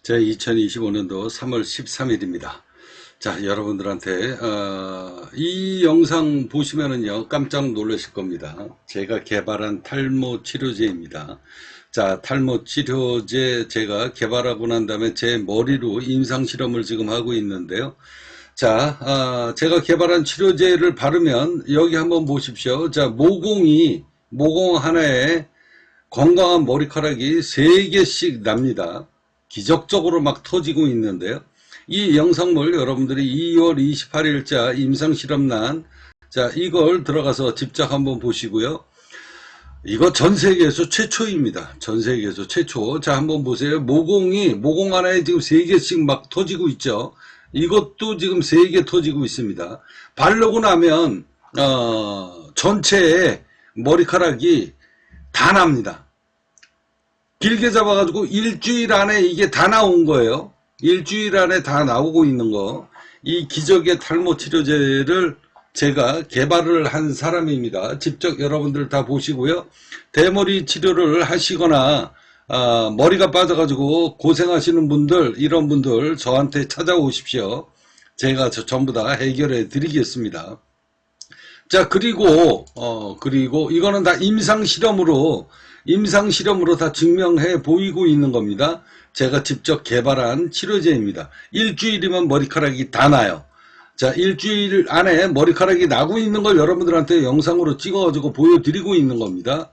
제 2025년도 3월 13일입니다. 자, 여러분들한테 이 영상 보시면은요 깜짝 놀라실 겁니다. 제가 개발한 탈모 치료제입니다. 자, 탈모 치료제 제가 개발하고 난 다음에 제 머리로 임상 실험을 지금 하고 있는데요. 자, 제가 개발한 치료제를 바르면 여기 한번 보십시오. 자, 모공 하나에 건강한 머리카락이 3개씩 납니다. 기적적으로 막 터지고 있는데요. 이 영상물 여러분들이 2월 28일자 임상실험란, 자, 이걸 들어가서 직접 한번 보시고요. 이거 전 세계에서 최초입니다. 전 세계에서 최초. 자, 한번 보세요. 모공 하나에 지금 3개씩 막 터지고 있죠. 이것도 지금 3개 터지고 있습니다. 바르고 나면 전체에 머리카락이 다 납니다. 길게 잡아가지고 일주일 안에 이게 다 나온 거예요. 일주일 안에 다 나오고 있는 거. 이 기적의 탈모 치료제를 제가 개발을 한 사람입니다. 직접 여러분들 다 보시고요. 대머리 치료를 하시거나 머리가 빠져가지고 고생하시는 분들, 이런 분들 저한테 찾아오십시오. 제가 전부 다 해결해 드리겠습니다. 자, 그리고 이거는 다 임상실험으로 다 증명해 보이고 있는 겁니다. 제가 직접 개발한 치료제입니다. 일주일이면 머리카락이 다 나요. 자, 일주일 안에 머리카락이 나고 있는 걸 여러분들한테 영상으로 찍어가지고 보여드리고 있는 겁니다.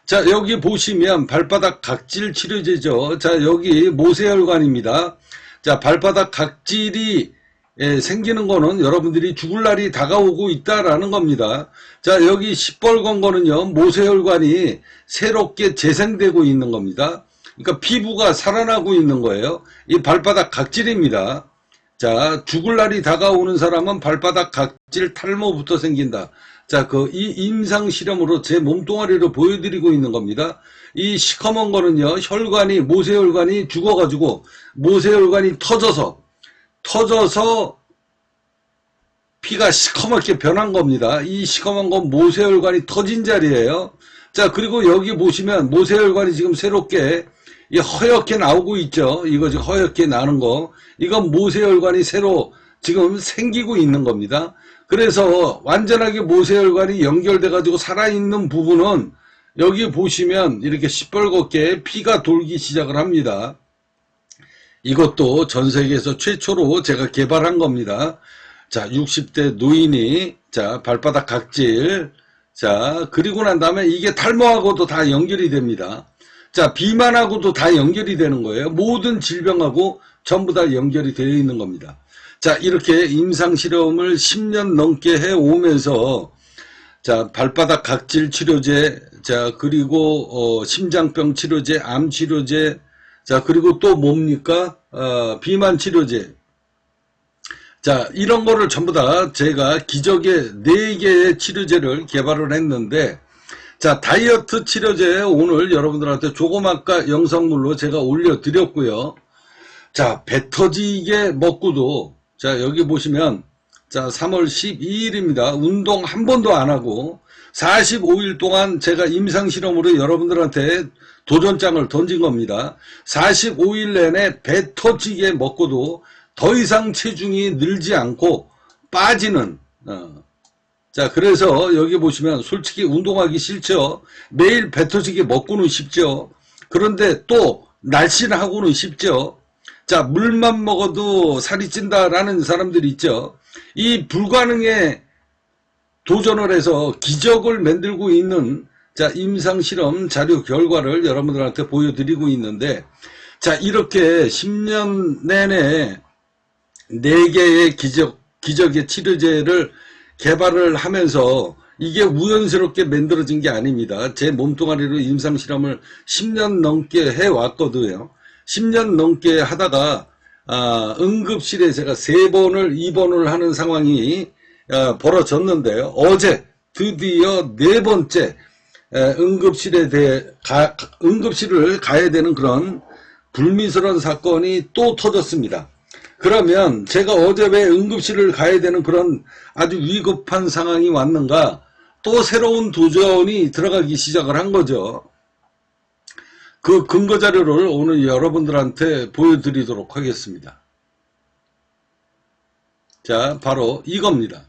자, 여기 보시면 발바닥 각질 치료제죠. 자, 여기 모세혈관입니다. 자, 발바닥 각질이 생기는 거는 여러분들이 죽을 날이 다가오고 있다라는 겁니다. 자, 여기 시뻘건 거는요, 모세혈관이 새롭게 재생되고 있는 겁니다. 그러니까 피부가 살아나고 있는 거예요. 이 발바닥 각질입니다. 자, 죽을 날이 다가오는 사람은 발바닥 각질 탈모부터 생긴다. 자, 이 임상 실험으로 제 몸뚱아리로 보여드리고 있는 겁니다. 이 시커먼 거는요, 모세혈관이 죽어가지고, 모세혈관이 터져서 피가 시커멓게 변한 겁니다. 이 시커먼 건 모세혈관이 터진 자리예요. 자, 그리고 여기 보시면 모세혈관이 지금 새롭게 허옇게 나오고 있죠. 이거 지금 허옇게 나는 거. 이건 모세혈관이 새로 지금 생기고 있는 겁니다. 그래서 완전하게 모세혈관이 연결돼 가지고 살아있는 부분은 여기 보시면 이렇게 시뻘겋게 피가 돌기 시작을 합니다. 이것도 전 세계에서 최초로 제가 개발한 겁니다. 자, 60대 노인이, 자, 발바닥 각질, 자, 그리고 난 다음에 이게 탈모하고도 다 연결이 됩니다. 자, 비만하고도 다 연결이 되는 거예요. 모든 질병하고 전부 다 연결이 되어 있는 겁니다. 자, 이렇게 임상실험을 10년 넘게 해오면서, 자, 발바닥 각질 치료제, 자, 그리고, 심장병 치료제, 암 치료제, 자, 그리고 또 뭡니까? 비만 치료제. 자, 이런 거를 전부 다 제가 기적의 4개의 치료제를 개발을 했는데, 자, 다이어트 치료제 오늘 여러분들한테 조그맣게 영상물로 제가 올려드렸고요. 자, 배 터지게 먹고도, 자, 여기 보시면, 자, 3월 12일입니다. 운동 한 번도 안 하고, 45일 동안 제가 임상실험으로 여러분들한테 도전장을 던진 겁니다. 45일 내내 배 터지게 먹고도 더 이상 체중이 늘지 않고 빠지는, 자, 그래서 여기 보시면 솔직히 운동하기 싫죠. 매일 배 터지게 먹고는 싶죠. 그런데 또 날씬하고는 싶죠. 자, 물만 먹어도 살이 찐다라는 사람들이 있죠. 이 불가능에 도전을 해서 기적을 만들고 있는, 자, 임상실험 자료 결과를 여러분들한테 보여드리고 있는데, 자, 이렇게 10년 내내 4개의 기적의 치료제를 개발을 하면서 이게 우연스럽게 만들어진 게 아닙니다. 제 몸뚱아리로 임상실험을 10년 넘게 해왔거든요. 10년 넘게 하다가 응급실에 제가 3번을 입원을 하는 상황이 벌어졌는데요. 어제 드디어 4번째 응급실을 가야 되는 그런 불미스러운 사건이 또 터졌습니다. 그러면 제가 어제 왜 응급실을 가야 되는 그런 아주 위급한 상황이 왔는가? 또 새로운 도전이 들어가기 시작을 한 거죠. 그 근거 자료를 오늘 여러분들한테 보여드리도록 하겠습니다. 자, 바로 이겁니다.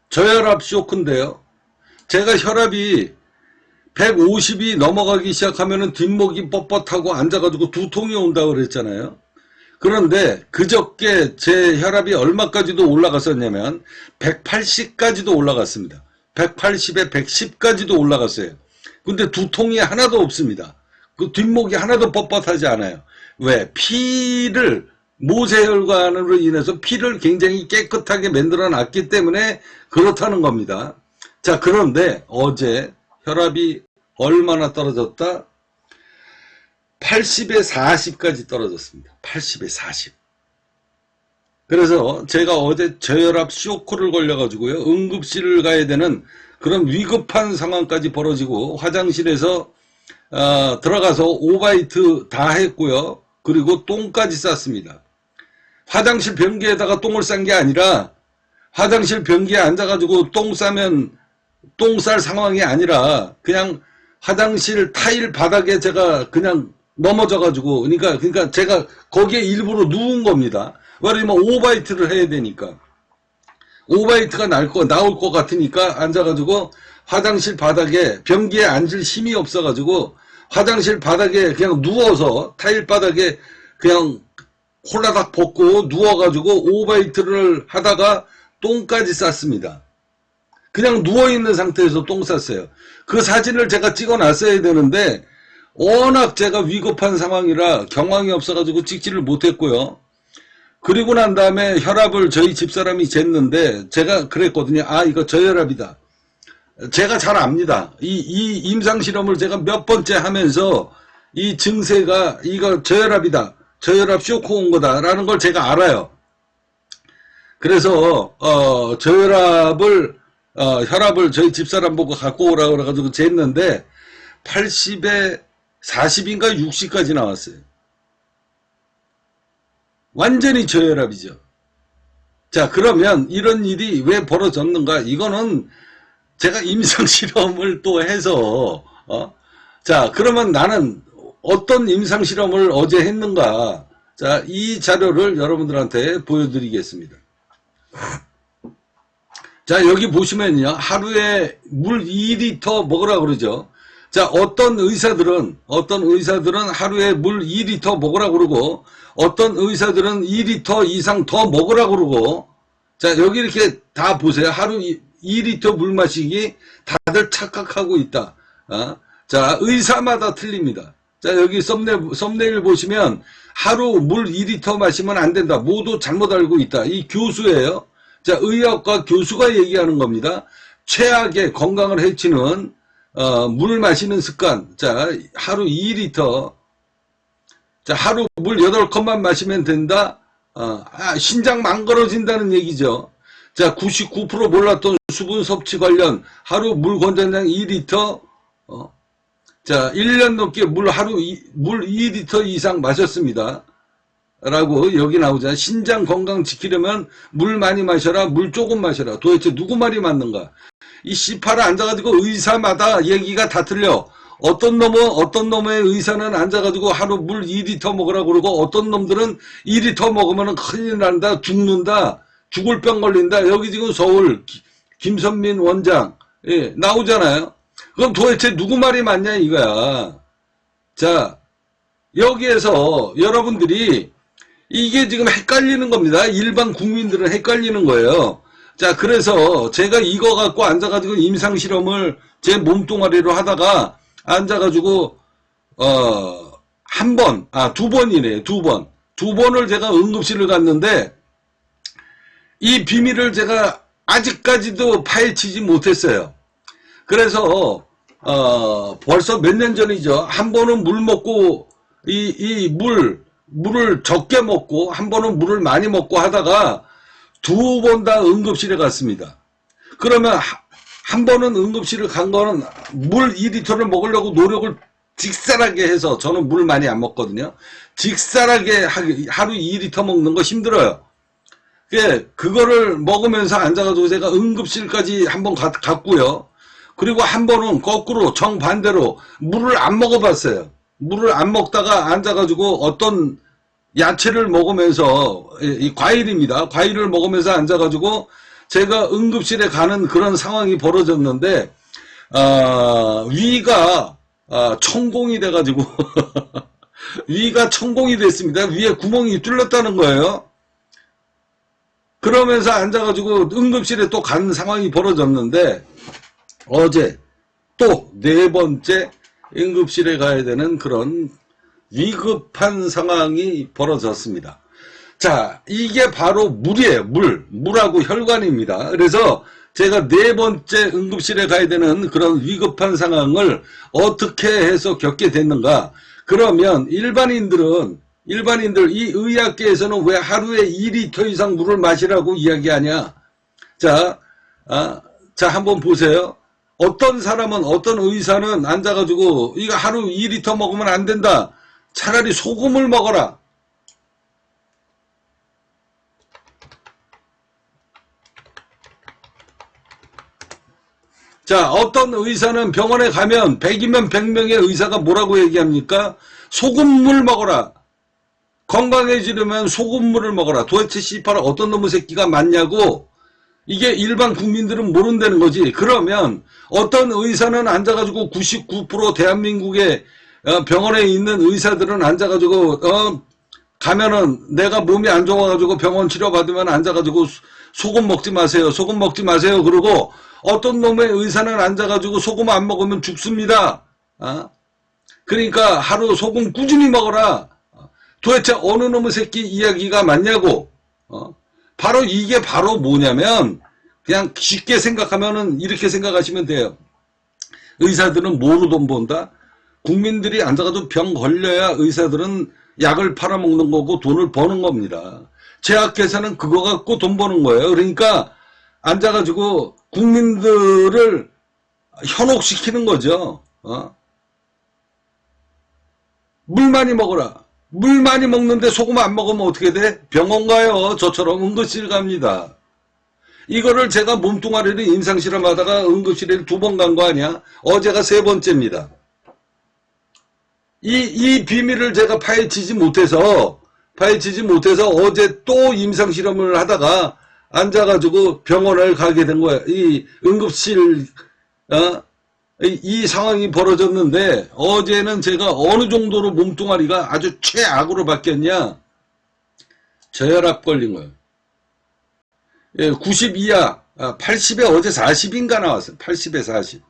저혈압 쇼크인데요. 제가 혈압이 150이 넘어가기 시작하면은 뒷목이 뻣뻣하고 앉아가지고 두통이 온다고 그랬잖아요. 그런데 그저께 제 혈압이 얼마까지도 올라갔었냐면 180까지도 올라갔습니다. 180에 110까지도 올라갔어요. 근데 두통이 하나도 없습니다. 그 뒷목이 하나도 뻣뻣하지 않아요. 왜? 모세혈관으로 인해서 피를 굉장히 깨끗하게 만들어 놨기 때문에 그렇다는 겁니다. 자, 그런데 어제 혈압이 얼마나 떨어졌다? 80에 40까지 떨어졌습니다. 80에 40. 그래서 제가 어제 저혈압 쇼크를 걸려가지고요. 응급실을 가야 되는 그런 위급한 상황까지 벌어지고 화장실에서 들어가서 오바이트 다 했고요. 그리고 똥까지 쌌습니다. 화장실 변기에다가 똥을 싼 게 아니라 화장실 변기에 앉아가지고 똥 싸면 똥 쌀 상황이 아니라 그냥 화장실 타일 바닥에 제가 그냥 넘어져가지고 그러니까 제가 거기에 일부러 누운 겁니다. 왜냐면 오바이트를 해야 되니까. 오바이트가 나올 것 같으니까 앉아가지고 화장실 바닥에 변기에 앉을 힘이 없어가지고 화장실 바닥에 그냥 누워서 타일 바닥에 그냥 홀라닥 벗고 누워가지고 오바이트를 하다가 똥까지 쌌습니다. 그냥 누워있는 상태에서 똥 쌌어요. 그 사진을 제가 찍어놨어야 되는데 워낙 제가 위급한 상황이라 경황이 없어가지고 찍지를 못했고요. 그리고 난 다음에 혈압을 저희 집사람이 쟀는데 제가 그랬거든요. 아, 이거 저혈압이다. 제가 잘 압니다. 이 임상실험을 제가 몇 번째 하면서 이 증세가 이거 저혈압이다. 저혈압 쇼크 온 거다라는 걸 제가 알아요. 그래서 혈압을 저희 집사람 보고 갖고 오라고 그래가지고 쟀는데 80에 40인가 60까지 나왔어요. 완전히 저혈압이죠. 자, 그러면 이런 일이 왜 벌어졌는가? 이거는 제가 임상실험을 또 해서 자, 그러면 나는 어떤 임상실험을 어제 했는가? 자, 이 자료를 여러분들한테 보여드리겠습니다. 자, 여기 보시면요. 하루에 물 2리터 먹으라고 그러죠. 자, 어떤 의사들은 하루에 물 2리터 먹으라고 그러고, 어떤 의사들은 2리터 이상 더 먹으라고 그러고, 자, 여기 이렇게 다 보세요. 하루 2리터 물 마시기 다들 착각하고 있다. 자, 의사마다 틀립니다. 자, 여기 썸네일 보시면 하루 물 2리터 마시면 안 된다. 모두 잘못 알고 있다. 이 교수예요. 자, 의학과 교수가 얘기하는 겁니다. 최악의 건강을 해치는 물 마시는 습관. 자, 하루 2리터. 자, 하루 물 8컵만 마시면 된다. 신장 망가러진다는 얘기죠. 자, 99% 몰랐던 수분 섭취 관련 하루 물 권장량 2리터. 자, 1년 넘게 물 2리터 이상 마셨습니다. 라고 여기 나오잖아. 신장 건강 지키려면 물 많이 마셔라, 물 조금 마셔라. 도대체 누구 말이 맞는가? 이 씨파를 앉아가지고 의사마다 얘기가 다 틀려. 어떤 놈의 의사는 앉아가지고 하루 물 2리터 먹으라고 그러고, 어떤 놈들은 2리터 먹으면 큰일 난다, 죽는다, 죽을 병 걸린다. 여기 지금 서울 김선민 원장 나오잖아요. 그럼 도대체 누구 말이 맞냐 이거야. 자, 여기에서 여러분들이 이게 지금 헷갈리는 겁니다. 일반 국민들은 헷갈리는 거예요. 자, 그래서 제가 이거 갖고 앉아가지고 임상실험을 제 몸뚱아리로 하다가 앉아가지고 두 번이네. 두 번을 제가 응급실을 갔는데 이 비밀을 제가 아직까지도 파헤치지 못했어요. 그래서 벌써 몇 년 전이죠. 한 번은 물 먹고 물을 적게 먹고 한 번은 물을 많이 먹고 하다가 두 번 다 응급실에 갔습니다. 그러면 한 번은 응급실을 간 거는 물 2리터를 먹으려고 노력을 직살하게 해서, 저는 물 많이 안 먹거든요. 직살하게 하루 2리터 먹는 거 힘들어요. 그거를 먹으면서 앉아가지고 제가 응급실까지 한 번 갔고요. 그리고 한 번은 거꾸로 정반대로 물을 안 먹어봤어요. 물을 안 먹다가 앉아가지고 어떤 야채를 먹으면서, 이 과일입니다. 과일을 먹으면서 앉아가지고 제가 응급실에 가는 그런 상황이 벌어졌는데, 위가, 천공이 돼가지고, 위가 천공이 됐습니다. 위에 구멍이 뚫렸다는 거예요. 그러면서 앉아가지고 응급실에 또 간 상황이 벌어졌는데, 어제 또 네 번째 응급실에 가야 되는 그런 위급한 상황이 벌어졌습니다. 자, 이게 바로 물이에요. 물하고 혈관입니다. 그래서 제가 네 번째 응급실에 가야 되는 그런 위급한 상황을 어떻게 해서 겪게 됐는가? 그러면 일반인들 이 의학계에서는 왜 하루에 2리터 이상 물을 마시라고 이야기하냐? 자, 한번 보세요. 어떤 사람은, 어떤 의사는 앉아가지고 이거 하루 2리터 먹으면 안 된다. 차라리 소금을 먹어라. 자, 어떤 의사는 병원에 가면 100이면 100명의 의사가 뭐라고 얘기합니까? 소금물 먹어라. 건강해지려면 소금물을 먹어라. 도대체 씨발 어떤 놈의 새끼가 맞냐고. 이게 일반 국민들은 모른다는 거지. 그러면 어떤 의사는 앉아가지고 99% 대한민국의 병원에 있는 의사들은 앉아가지고 가면은 내가 몸이 안 좋아가지고 병원 치료받으면 앉아가지고 소금 먹지 마세요. 소금 먹지 마세요. 그러고 어떤 놈의 의사는 앉아가지고 소금 안 먹으면 죽습니다. 그러니까 하루 소금 꾸준히 먹어라. 도대체 어느 놈의 새끼 이야기가 맞냐고. 바로 이게 바로 뭐냐면 그냥 쉽게 생각하면은 이렇게 생각하시면 돼요. 의사들은 뭐로 돈 번다? 국민들이 앉아가지고 병 걸려야 의사들은 약을 팔아먹는 거고 돈을 버는 겁니다. 제약회사는 그거 갖고 돈 버는 거예요. 그러니까 앉아가지고 국민들을 현혹시키는 거죠. 물 많이 먹어라. 물 많이 먹는데 소금 안 먹으면 어떻게 돼? 병원 가요. 저처럼 응급실 갑니다. 이거를 제가 몸뚱아리를 임상실험하다가 응급실에 2번 간 거 아니야? 어제가 3번째입니다. 이 비밀을 제가 파헤치지 못해서 어제 또 임상실험을 하다가 앉아가지고 병원을 가게 된 거야. 이 응급실, 이 상황이 벌어졌는데 어제는 제가 어느 정도로 몸뚱아리가 아주 최악으로 바뀌었냐? 저혈압 걸린 거예요. 90 이하, 80에 어제 40인가 나왔어요. 80에 40.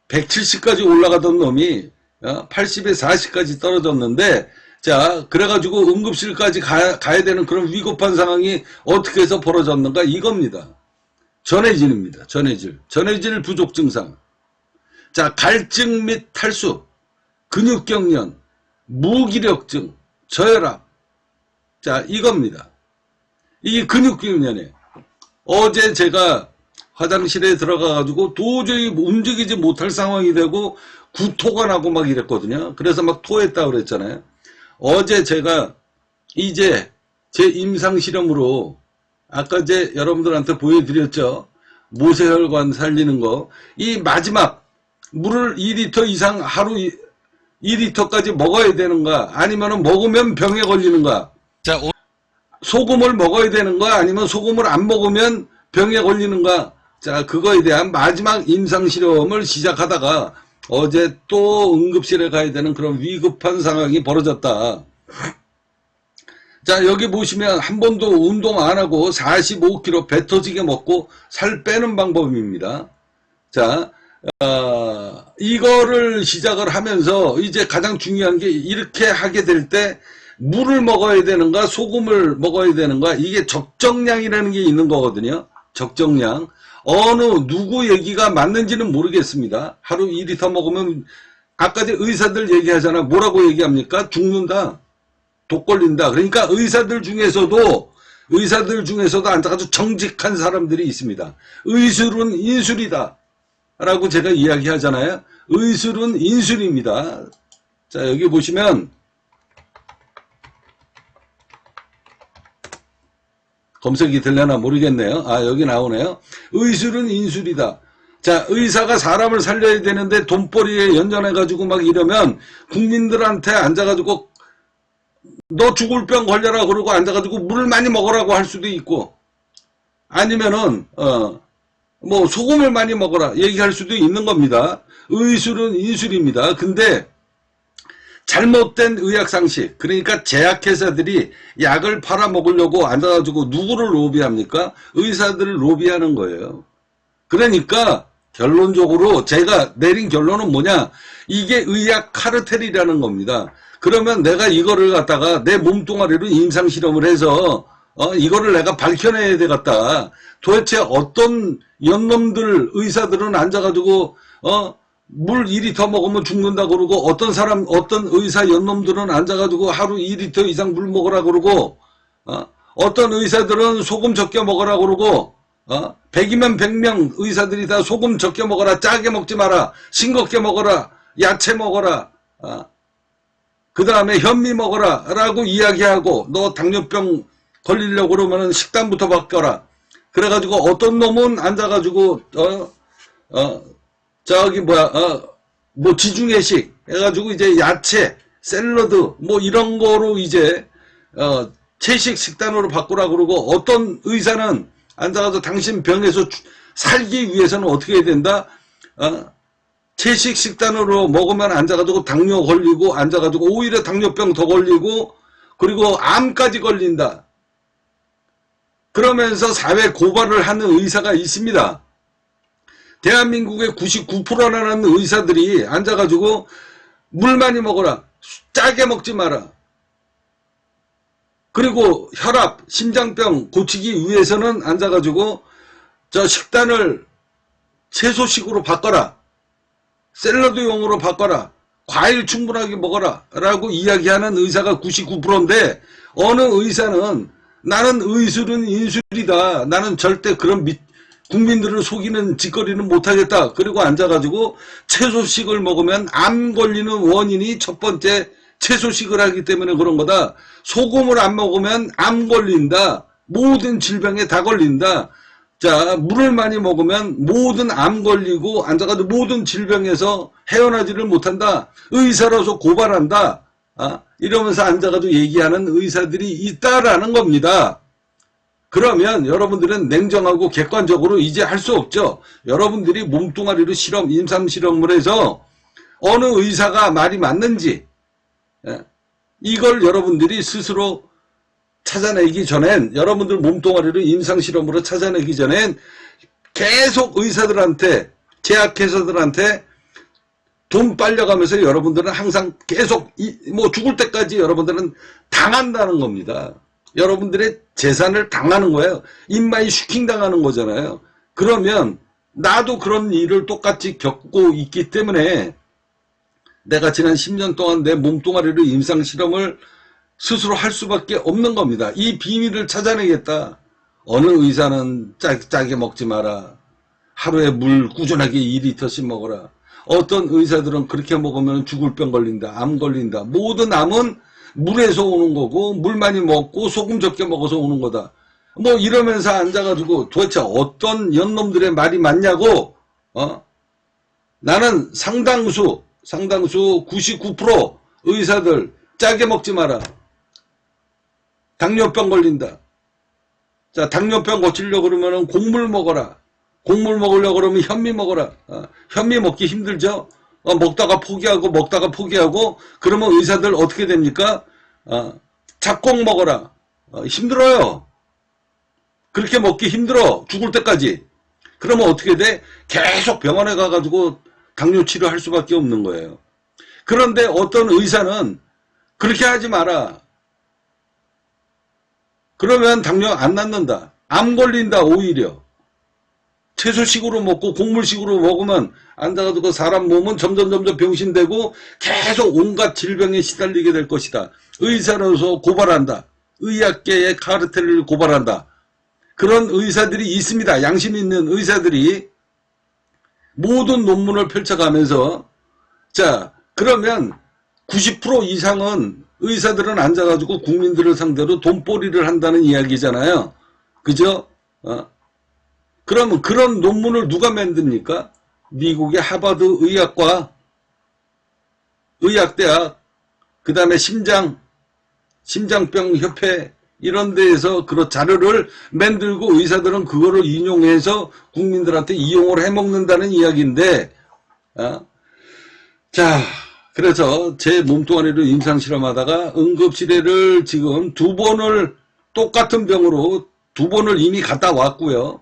170까지 올라가던 놈이 80에 40까지 떨어졌는데, 자, 그래가지고 응급실까지 가야 되는 그런 위급한 상황이 어떻게 해서 벌어졌는가? 이겁니다. 전해질입니다. 전해질 부족 증상. 자, 갈증 및 탈수, 근육경련, 무기력증, 저혈압. 자, 이겁니다. 이게 근육경련이에요. 어제 제가 화장실에 들어가가지고 도저히 움직이지 못할 상황이 되고 구토가 나고 막 이랬거든요. 그래서 막 토했다고 그랬잖아요. 어제 제가 이제 제 임상실험으로 아까 이제 여러분들한테 보여드렸죠. 모세혈관 살리는 거. 이 마지막 물을 2리터 이상 하루 2리터까지 먹어야 되는가? 아니면 먹으면 병에 걸리는가? 자, 소금을 먹어야 되는가? 아니면 소금을 안 먹으면 병에 걸리는가? 자, 그거에 대한 마지막 임상실험을 시작하다가 어제 또 응급실에 가야 되는 그런 위급한 상황이 벌어졌다. 자, 여기 보시면 한 번도 운동 안 하고 45kg 배 터지게 먹고 살 빼는 방법입니다. 자, 이거를 시작을 하면서 이제 가장 중요한 게 이렇게 하게 될 때 물을 먹어야 되는가 소금을 먹어야 되는가 이게 적정량이라는 게 있는 거거든요. 적정량. 누구 얘기가 맞는지는 모르겠습니다. 하루 2리터 먹으면 아까 의사들 얘기하잖아. 뭐라고 얘기합니까? 죽는다. 독 걸린다. 그러니까 의사들 중에서도 아주 정직한 사람들이 있습니다. 의술은 인술이다. 라고 제가 이야기하잖아요. 의술은 인술입니다. 자, 여기 보시면 검색이 되려나 모르겠네요. 여기 나오네요. 의술은 인술이다. 자, 의사가 사람을 살려야 되는데 돈벌이에 연연해가지고 막 이러면 국민들한테 앉아가지고 너 죽을 병 걸려라 그러고 앉아가지고 물 많이 먹으라고 할 수도 있고, 아니면은 뭐 소금을 많이 먹어라 얘기할 수도 있는 겁니다. 의술은 인술입니다. 근데 잘못된 의학상식, 그러니까 제약회사들이 약을 팔아먹으려고 앉아가지고 누구를 로비합니까? 의사들을 로비하는 거예요. 그러니까 결론적으로 제가 내린 결론은 뭐냐, 이게 의학 카르텔이라는 겁니다. 그러면 내가 이거를 갖다가 내 몸뚱아리로 임상실험을 해서 이거를 내가 밝혀내야 되겠다. 도대체 어떤 연놈들 의사들은 앉아가지고 물 2리터 먹으면 죽는다 그러고, 어떤 의사 연놈들은 앉아가지고 하루 2리터 이상 물 먹으라 그러고, 어떤 의사들은 소금 적게 먹으라 그러고, 100이면 100명 의사들이 다 소금 적게 먹어라, 짜게 먹지 마라, 싱겁게 먹어라, 야채 먹어라, 그 다음에 현미 먹어라 라고 이야기하고, 너 당뇨병 걸리려고 그러면은 식단부터 바꿔라. 그래가지고 어떤 놈은 앉아가지고 뭐 지중해식 해가지고 이제 야채, 샐러드 뭐 이런 거로 이제 채식 식단으로 바꾸라 그러고, 어떤 의사는 앉아가지고 당신 병에서 살기 위해서는 어떻게 해야 된다? 채식 식단으로 먹으면 앉아가지고 당뇨 걸리고, 앉아가지고 오히려 당뇨병 더 걸리고, 그리고 암까지 걸린다. 그러면서 사회 고발을 하는 의사가 있습니다. 대한민국의 99%라는 의사들이 앉아가지고 물 많이 먹어라, 짜게 먹지 마라, 그리고 혈압, 심장병 고치기 위해서는 앉아가지고 저 식단을 채소식으로 바꿔라, 샐러드용으로 바꿔라, 과일 충분하게 먹어라 라고 이야기하는 의사가 99%인데, 어느 의사는 나는 의술은 인술이다, 나는 절대 그런 국민들을 속이는 짓거리는 못하겠다, 그리고 앉아가지고 채소식을 먹으면 암 걸리는 원인이 첫 번째 채소식을 하기 때문에 그런 거다, 소금을 안 먹으면 암 걸린다, 모든 질병에 다 걸린다, 자, 물을 많이 먹으면 모든 암 걸리고 앉아가지고 모든 질병에서 헤어나지를 못한다, 의사로서 고발한다, 이러면서 앉아가지고 얘기하는 의사들이 있다라는 겁니다. 그러면 여러분들은 냉정하고 객관적으로 이제 할 수 없죠. 여러분들이 몸뚱아리로 임상실험을 해서 어느 의사가 말이 맞는지, 이걸 여러분들이 스스로 찾아내기 전엔, 여러분들 몸뚱아리를 임상실험으로 찾아내기 전엔 계속 의사들한테, 제약회사들한테 돈 빨려가면서 여러분들은 항상 계속 뭐 죽을 때까지 여러분들은 당한다는 겁니다. 여러분들의 재산을 당하는 거예요. 인마이 슈킹 당하는 거잖아요. 그러면 나도 그런 일을 똑같이 겪고 있기 때문에 내가 지난 10년 동안 내 몸뚱아리를 임상실험을 스스로 할 수밖에 없는 겁니다. 이 비밀을 찾아내겠다. 어느 의사는 짜게 먹지 마라, 하루에 물 꾸준하게 2리터씩 먹어라, 어떤 의사들은 그렇게 먹으면 죽을 병 걸린다, 암 걸린다, 모든 암은 물에서 오는 거고 물 많이 먹고 소금 적게 먹어서 오는 거다, 뭐 이러면서 앉아가지고 도대체 어떤 연놈들의 말이 맞냐고. 나는 상당수 99% 의사들 짜게 먹지 마라, 당뇨병 걸린다, 자 당뇨병 고치려고 그러면 곡물 먹어라, 곡물 먹으려고 그러면 현미 먹어라, 현미 먹기 힘들죠. 먹다가 포기하고 그러면 의사들 어떻게 됩니까? 잡곡 먹어라, 힘들어요. 그렇게 먹기 힘들어, 죽을 때까지. 그러면 어떻게 돼? 계속 병원에 가가지고 당뇨 치료할 수밖에 없는 거예요. 그런데 어떤 의사는 그렇게 하지 마라, 그러면 당뇨 안 낫는다, 암 걸린다, 오히려 채소식으로 먹고 곡물식으로 먹으면 앉아가지고 사람 몸은 점점 병신되고 계속 온갖 질병에 시달리게 될 것이다. 의사로서 고발한다, 의학계의 카르텔을 고발한다. 그런 의사들이 있습니다. 양심 있는 의사들이 모든 논문을 펼쳐가면서, 자 그러면 90% 이상은 의사들은 앉아가지고 국민들을 상대로 돈벌이를 한다는 이야기잖아요. 그죠? 그러면 그런 논문을 누가 만듭니까? 미국의 하버드 의학대학, 그 다음에 심장병 협회, 이런 데에서 그런 자료를 만들고 의사들은 그거를 인용해서 국민들한테 이용을 해먹는다는 이야기인데, 자, 그래서 제 몸뚱아리로 임상실험하다가 응급실에를 지금 2번을 똑같은 병으로 2번을 이미 갔다 왔고요.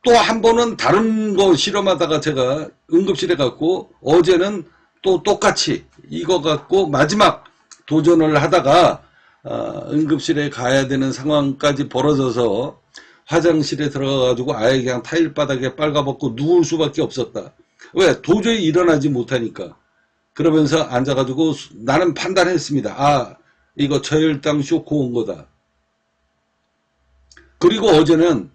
또 한 번은 다른 거 실험하다가 제가 응급실에 갔고, 어제는 또 똑같이 이거 갖고 마지막 도전을 하다가 응급실에 가야 되는 상황까지 벌어져서 화장실에 들어가가지고 아예 그냥 타일바닥에 빨가벗고 누울 수밖에 없었다. 왜? 도저히 일어나지 못하니까. 그러면서 앉아가지고 나는 판단했습니다. 이거 저혈당 쇼크 온 거다. 그리고 어제는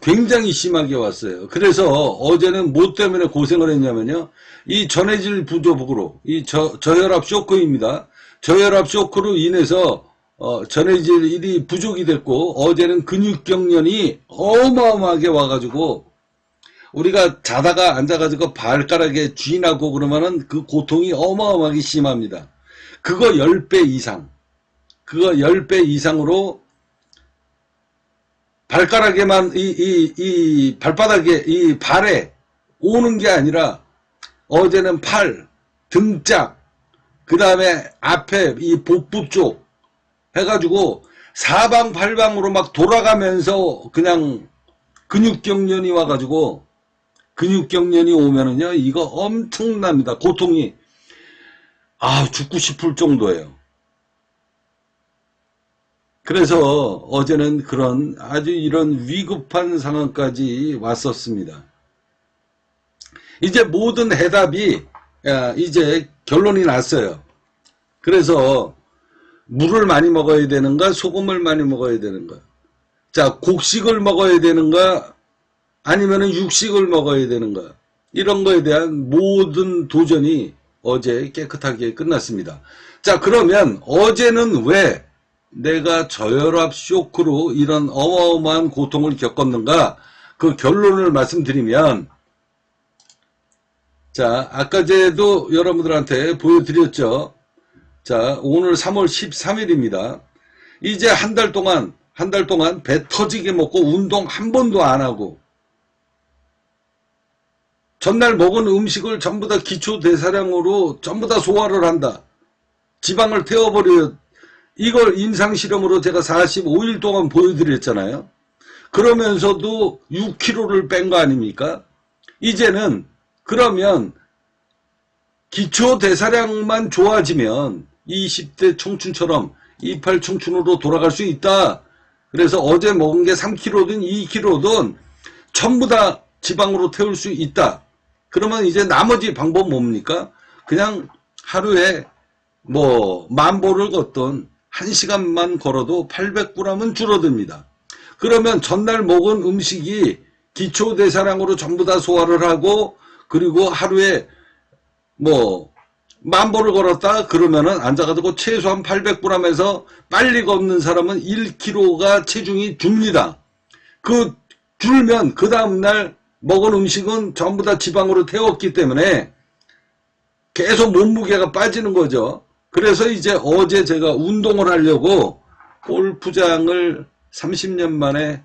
굉장히 심하게 왔어요. 그래서 어제는 뭐 때문에 고생을 했냐면요. 이 전해질 부족으로, 이 저혈압 쇼크입니다. 저혈압 쇼크로 인해서 전해질이 부족이 됐고, 어제는 근육경련이 어마어마하게 와가지고, 우리가 자다가 앉아가지고 발가락에 쥐 나고 그러면은 그 고통이 어마어마하게 심합니다. 그거 10배 이상. 그거 10배 이상으로 발가락에만 이 발바닥에 이 발에 오는 게 아니라 어제는 팔, 등짝, 그 다음에 앞에 이 복부 쪽 해가지고 사방팔방으로 막 돌아가면서 그냥 근육경련이 와가지고 근육경련이 오면은요 이거 엄청납니다. 고통이 죽고 싶을 정도예요. 그래서 어제는 그런 아주 이런 위급한 상황까지 왔었습니다. 이제 모든 해답이 이제 결론이 났어요. 그래서 물을 많이 먹어야 되는가, 소금을 많이 먹어야 되는가. 자, 곡식을 먹어야 되는가, 아니면은 육식을 먹어야 되는가. 이런 거에 대한 모든 도전이 어제 깨끗하게 끝났습니다. 자, 그러면 어제는 왜 내가 저혈압 쇼크로 이런 어마어마한 고통을 겪었는가? 그 결론을 말씀드리면, 자, 아까 전에도 여러분들한테 보여드렸죠. 자, 오늘 3월 13일입니다. 이제 한 달 동안 배 터지게 먹고 운동 한 번도 안 하고, 전날 먹은 음식을 전부 다 기초 대사량으로 전부 다 소화를 한다. 지방을 태워버려. 이걸 임상실험으로 제가 45일 동안 보여드렸잖아요. 그러면서도 6kg를 뺀 거 아닙니까? 이제는 그러면 기초 대사량만 좋아지면 20대 청춘처럼 28 청춘으로 돌아갈 수 있다. 그래서 어제 먹은 게 3kg든 2kg든 전부 다 지방으로 태울 수 있다. 그러면 이제 나머지 방법 뭡니까? 그냥 하루에 만보를 걷던 1시간만 걸어도 800g은 줄어듭니다. 그러면 전날 먹은 음식이 기초 대사량으로 전부 다 소화를 하고, 그리고 하루에 만보를 걸었다 그러면은 앉아가지고 최소한 800g에서 빨리 걷는 사람은 1kg가 체중이 줍니다. 그 줄면 그 다음날 먹은 음식은 전부 다 지방으로 태웠기 때문에 계속 몸무게가 빠지는 거죠. 그래서 이제 어제 제가 운동을 하려고 골프장을 30년 만에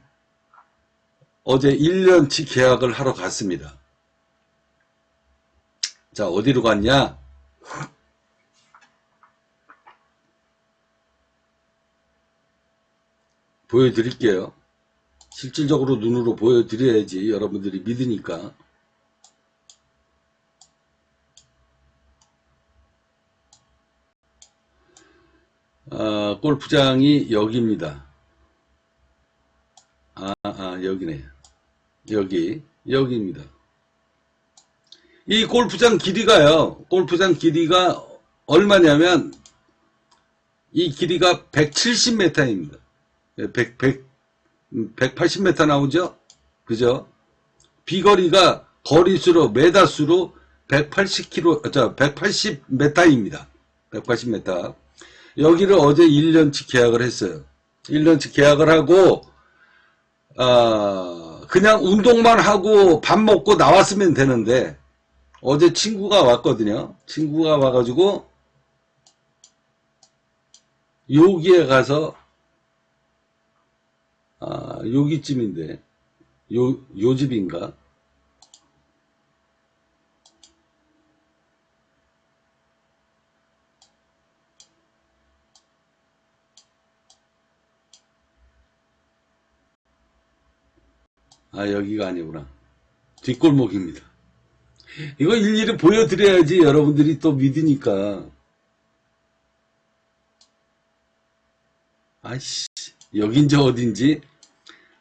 어제 1년치 계약을 하러 갔습니다. 자, 어디로 갔냐? 보여드릴게요. 실질적으로 눈으로 보여드려야지 여러분들이 믿으니까. 골프장이 여기입니다. 여기네. 여기입니다. 이 골프장 길이가요, 골프장 길이가 얼마냐면, 이 길이가 170m입니다. 180m 나오죠? 그죠? 비거리가 거리수로, 메다수로 180m입니다. 180m. 여기를 어제 1년치 계약을 했어요. 1년치 계약을 하고, 그냥 운동만 하고 밥 먹고 나왔으면 되는데, 어제 친구가 왔거든요. 친구가 와가지고, 여기에 가서, 여기쯤인데, 요 집인가? 여기가 아니구나. 뒷골목입니다. 이거 일일이 보여드려야지 여러분들이 또 믿으니까. 아이씨, 여긴지 어딘지.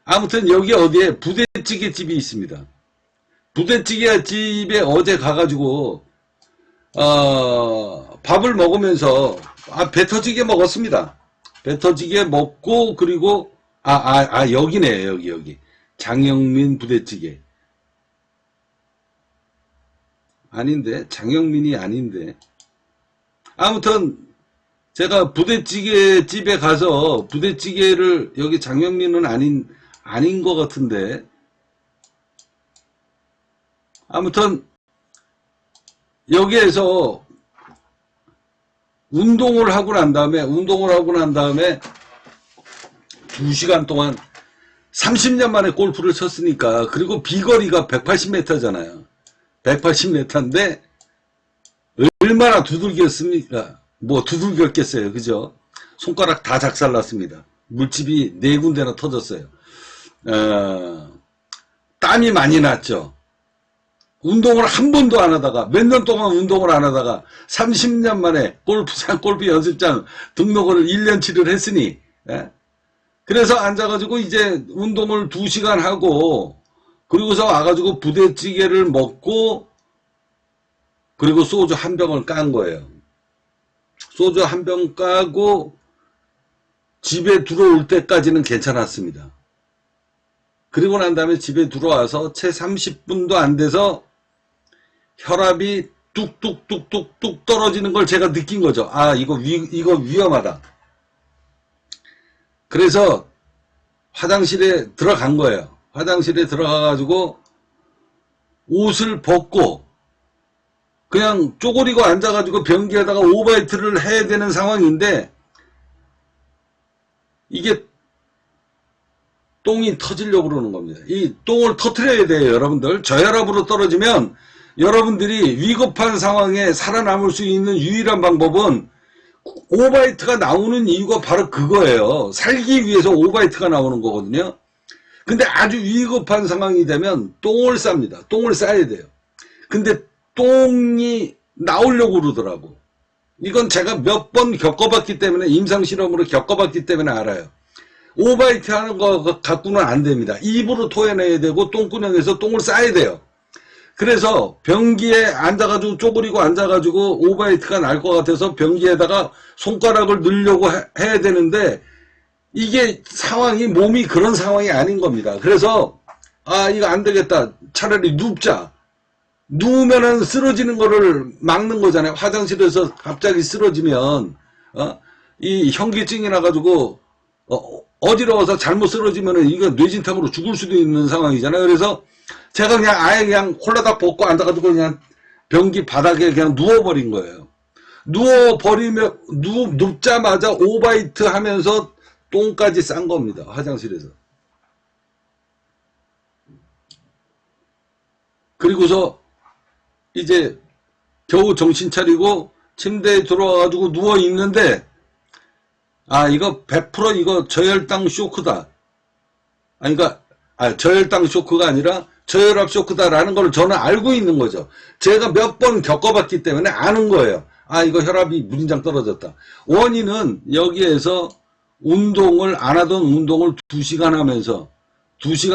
아무튼 여기 어디에 부대찌개 집이 있습니다. 부대찌개 집에 어제 가가지고, 밥을 먹으면서, 배 터지게 먹었습니다. 배 터지게 먹고, 그리고, 여기네, 여기. 장영민 부대찌개. 아닌데, 장영민이 아닌데. 아무튼, 제가 부대찌개 집에 가서, 부대찌개를, 여기 장영민은 아닌 것 같은데. 아무튼, 여기에서, 운동을 하고 난 다음에, 2시간 동안 30년 만에 골프를 쳤으니까, 그리고 비거리가 180m잖아요. 180m인데, 얼마나 두들겼습니까? 뭐 두들겼겠어요. 그죠? 손가락 다 작살났습니다. 물집이 4군데나 터졌어요. 땀이 많이 났죠. 운동을 한 번도 안 하다가, 몇 년 동안 운동을 안 하다가, 30년 만에 골프 연습장 등록을 1년치를 했으니, 예? 그래서 앉아가지고 이제 운동을 2시간 하고, 그리고서 와가지고 부대찌개를 먹고, 그리고 소주 한 병을 깐 거예요. 소주 한 병 까고, 집에 들어올 때까지는 괜찮았습니다. 그리고 난 다음에 집에 들어와서 채 30분도 안 돼서 혈압이 뚝뚝뚝뚝뚝 떨어지는 걸 제가 느낀 거죠. 이거 위험하다. 그래서 화장실에 들어간 거예요. 화장실에 들어가가지고 옷을 벗고 그냥 쪼그리고 앉아가지고 변기에다가 오바이트를 해야 되는 상황인데 이게 똥이 터지려고 그러는 겁니다. 이 똥을 터트려야 돼요, 여러분들. 저혈압으로 떨어지면 여러분들이 위급한 상황에 살아남을 수 있는 유일한 방법은 오바이트가 나오는 이유가 바로 그거예요. 살기 위해서 오바이트가 나오는 거거든요. 근데 아주 위급한 상황이 되면 똥을 쌉니다. 똥을 싸야 돼요. 근데 똥이 나오려고 그러더라고. 이건 제가 몇 번 겪어봤기 때문에, 임상실험으로 겪어봤기 때문에 알아요. 오바이트 하는 거 갖고는 안 됩니다. 입으로 토해내야 되고 똥구녕에서 똥을 싸야 돼요. 그래서 변기에 앉아가지고 쪼그리고 앉아가지고 오바이트가 날 것 같아서 변기에다가 손가락을 넣으려고 해야 되는데 이게 상황이, 몸이 그런 상황이 아닌 겁니다. 그래서 이거 안 되겠다. 차라리 눕자. 누우면은 쓰러지는 거를 막는 거잖아요. 화장실에서 갑자기 쓰러지면 이 현기증이 나가지고 어지러워서 잘못 쓰러지면은 이거 뇌진탕으로 죽을 수도 있는 상황이잖아요. 그래서 제가 그냥 그냥 홀라닥 벗고 앉아가지고 그냥 변기 바닥에 그냥 누워버린 거예요. 누워버리면, 눕자마자 오바이트 하면서 똥까지 싼 겁니다. 화장실에서. 그리고서 이제 겨우 정신 차리고 침대에 들어와가지고 누워있는데, 이거 100% 이거 저혈당 쇼크다. 그러니까, 저혈당 쇼크가 아니라 저혈압 쇼크다라는 걸 저는 알고 있는 거죠. 제가 몇 번 겪어봤기 때문에 아는 거예요. 이거 혈압이 무진장 떨어졌다. 원인은 여기에서 운동을 안 하던 운동을 2시간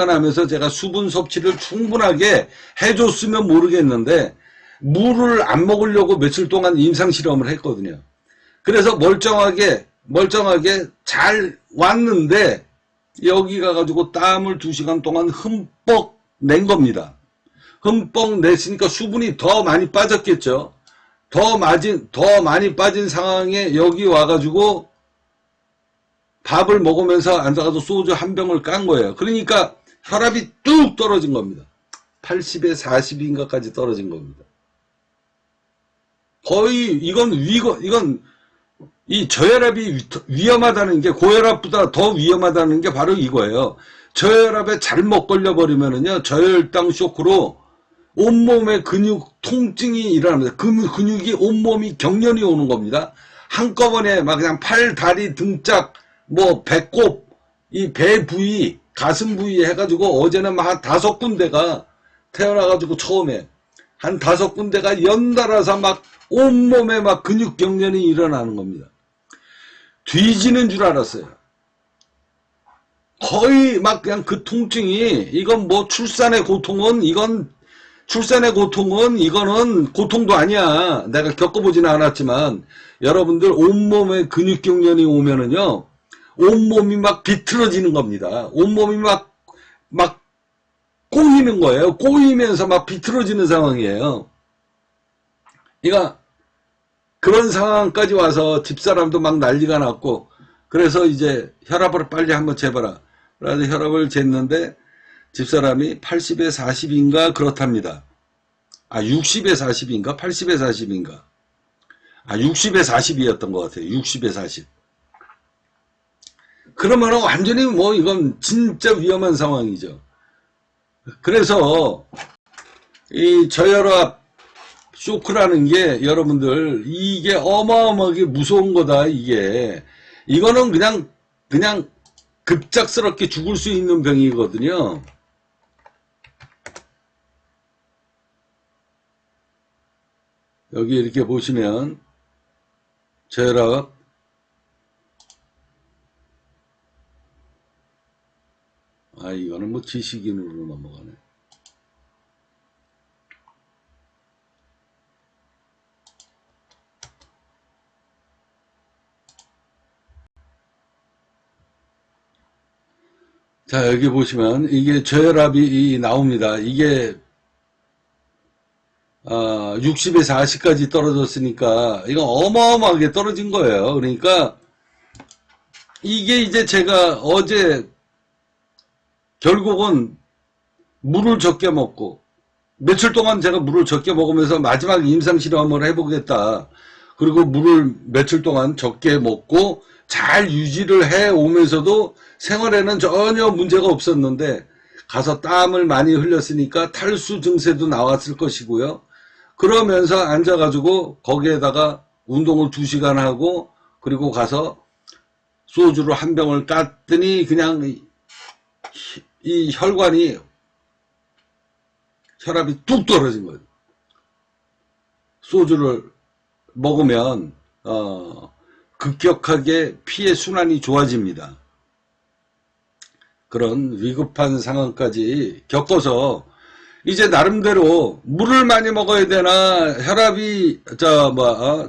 하면서 제가 수분 섭취를 충분하게 해줬으면 모르겠는데 물을 안 먹으려고 며칠 동안 임상실험을 했거든요. 그래서 멀쩡하게 잘 왔는데 여기 가가지고 땀을 2시간 동안 흠뻑 낸 겁니다. 흠뻑 냈으니까 수분이 더 많이 빠졌겠죠. 더 많이 빠진 상황에 여기 와가지고 밥을 먹으면서 앉아가지고 소주 한 병을 깐 거예요. 그러니까 혈압이 뚝 떨어진 겁니다. 80에 40인가까지 떨어진 겁니다. 거의 이건 이 저혈압이 위험하다는 게 고혈압보다 더 위험하다는 게 바로 이거예요. 저혈압에 잘못 걸려버리면은요, 저혈당 쇼크로 온몸의 근육 통증이 일어납니다. 그 근육이 온몸이 경련이 오는 겁니다. 한꺼번에 막 그냥 팔, 다리, 등짝, 뭐 배꼽, 이 배 부위, 가슴 부위 해가지고 어제는 막 한 5군데가 태어나가지고 처음에 한 5군데가 연달아서 막 온몸에 막 근육 경련이 일어나는 겁니다. 뒤지는 줄 알았어요. 거의 막 그냥 그 통증이, 이건 뭐 출산의 고통은 이거는 고통도 아니야. 내가 겪어보지는 않았지만 여러분들 온몸에 근육 경련이 오면은요, 온몸이 막 비틀어지는 겁니다. 온몸이 막 꼬이는 거예요. 꼬이면서 막 비틀어지는 상황이에요. 그러니까 그런 상황까지 와서 집사람도 막 난리가 났고, 그래서 이제 혈압을 빨리 한번 재봐라. 그래서 혈압을 쟀는데 집사람이 80에 40인가 그렇답니다. 60에 40인가? 80에 40인가? 60에 40이었던 것 같아요. 60에 40. 그러면 완전히 뭐 이건 진짜 위험한 상황이죠. 그래서 이 저혈압 쇼크라는 게 여러분들 이게 어마어마하게 무서운 거다. 이거는 그냥 급작스럽게 죽을 수 있는 병이거든요. 여기 이렇게 보시면 저혈압 이거는 뭐 지식인으로 넘어가네. 자, 여기 보시면 이게 저혈압이 나옵니다. 이게 60에 40까지 떨어졌으니까 이거 어마어마하게 떨어진 거예요. 그러니까 이게 이제 제가 어제 결국은 물을 적게 먹고, 며칠 동안 제가 물을 적게 먹으면서 마지막 임상실험을 해보겠다. 그리고 물을 며칠 동안 적게 먹고 잘 유지를 해 오면서도 생활에는 전혀 문제가 없었는데 가서 땀을 많이 흘렸으니까 탈수 증세도 나왔을 것이고요. 그러면서 앉아가지고 거기에다가 운동을 2시간 하고 그리고 가서 소주를 한 병을 깠더니 그냥 이 혈압이 뚝 떨어진 거예요. 소주를 먹으면 급격하게 피의 순환이 좋아집니다. 그런 위급한 상황까지 겪어서 이제 나름대로 물을 많이 먹어야 되나 혈압이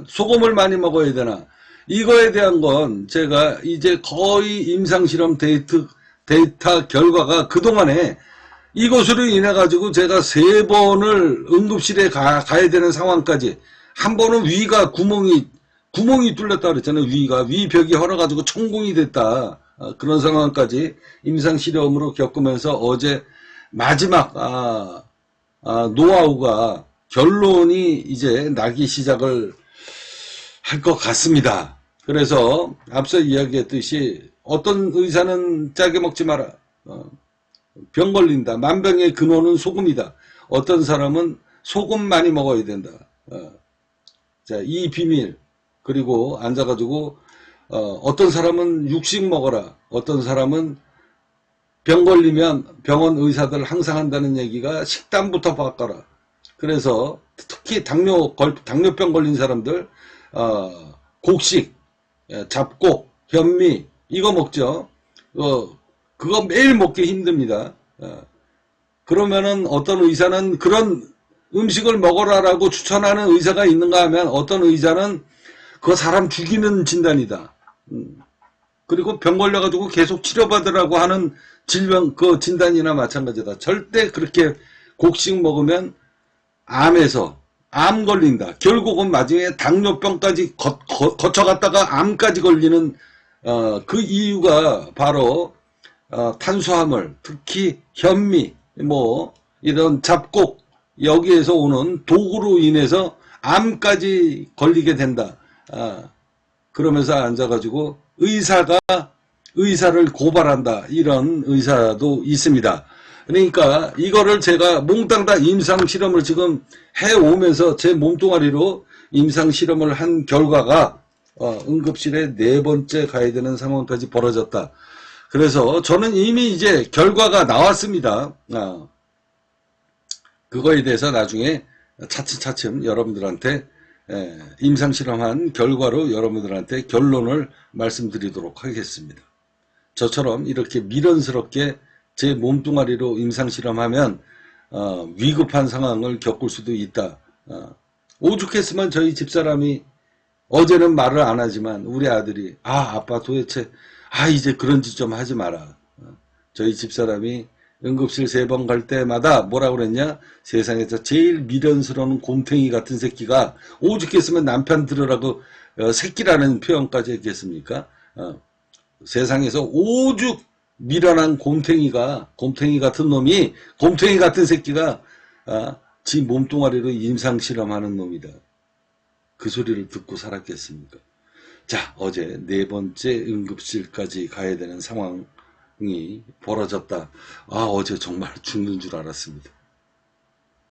소금을 많이 먹어야 되나 이거에 대한 건 제가 이제 거의 임상실험 데이터 결과가 그동안에 이것으로 인해 가지고 제가 3번을 응급실에 가야 되는 상황까지, 한 번은 위가 구멍이 뚫렸다 그랬잖아요. 위벽이 헐어가지고 천공이 됐다. 그런 상황까지 임상실험으로 겪으면서 어제 마지막 노하우가 결론이 이제 나기 시작을 할 것 같습니다. 그래서 앞서 이야기했듯이 어떤 의사는 짜게 먹지 마라. 병 걸린다. 만병의 근원은 소금이다. 어떤 사람은 소금 많이 먹어야 된다. 자, 이 비밀. 그리고 앉아가지고 어떤 사람은 육식 먹어라. 어떤 사람은 병 걸리면 병원 의사들 항상 한다는 얘기가 식단부터 바꿔라. 그래서 특히 당뇨병 걸린 사람들 곡식, 잡곡, 현미 이거 먹죠. 그거 매일 먹기 힘듭니다. 그러면은 어떤 의사는 그런 음식을 먹어라라고 추천하는 의사가 있는가 하면 어떤 의사는 그거 사람 죽이는 진단이다. 그리고 병 걸려가지고 계속 치료받으라고 하는 질병, 그 진단이나 마찬가지다. 절대 그렇게 곡식 먹으면 암 걸린다. 결국은 나중에 당뇨병까지 거쳐갔다가 암까지 걸리는 그 이유가 바로 탄수화물, 특히 현미, 뭐 이런 잡곡 여기에서 오는 독으로 인해서 암까지 걸리게 된다. 그러면서 앉아가지고 의사를 고발한다. 이런 의사도 있습니다. 그러니까 이거를 제가 몽땅 다 임상실험을 지금 해오면서 제 몸뚱아리로 임상실험을 한 결과가 응급실에 4번째 가야 되는 상황까지 벌어졌다. 그래서 저는 이미 이제 결과가 나왔습니다. 그거에 대해서 나중에 차츰차츰 여러분들한테 임상실험한 결과로 여러분들한테 결론을 말씀드리도록 하겠습니다. 저처럼 이렇게 미련스럽게 제 몸뚱아리로 임상실험하면 위급한 상황을 겪을 수도 있다. 오죽했으면 저희 집사람이 어제는 말을 안 하지만 우리 아들이 아빠 도대체 이제 그런 짓 좀 하지 마라. 저희 집사람이 응급실 3번 갈 때마다 뭐라 그랬냐? 세상에서 제일 미련스러운 곰탱이 같은 새끼가 오죽했으면 남편 들으라고 새끼라는 표현까지 했겠습니까? 세상에서 오죽 미련한 곰탱이 같은 놈이, 곰탱이 같은 새끼가 지 몸뚱아리로 임상실험하는 놈이다. 그 소리를 듣고 살았겠습니까? 자, 어제 4번째 응급실까지 가야 되는 상황이 벌어졌다. 어제 정말 죽는 줄 알았습니다.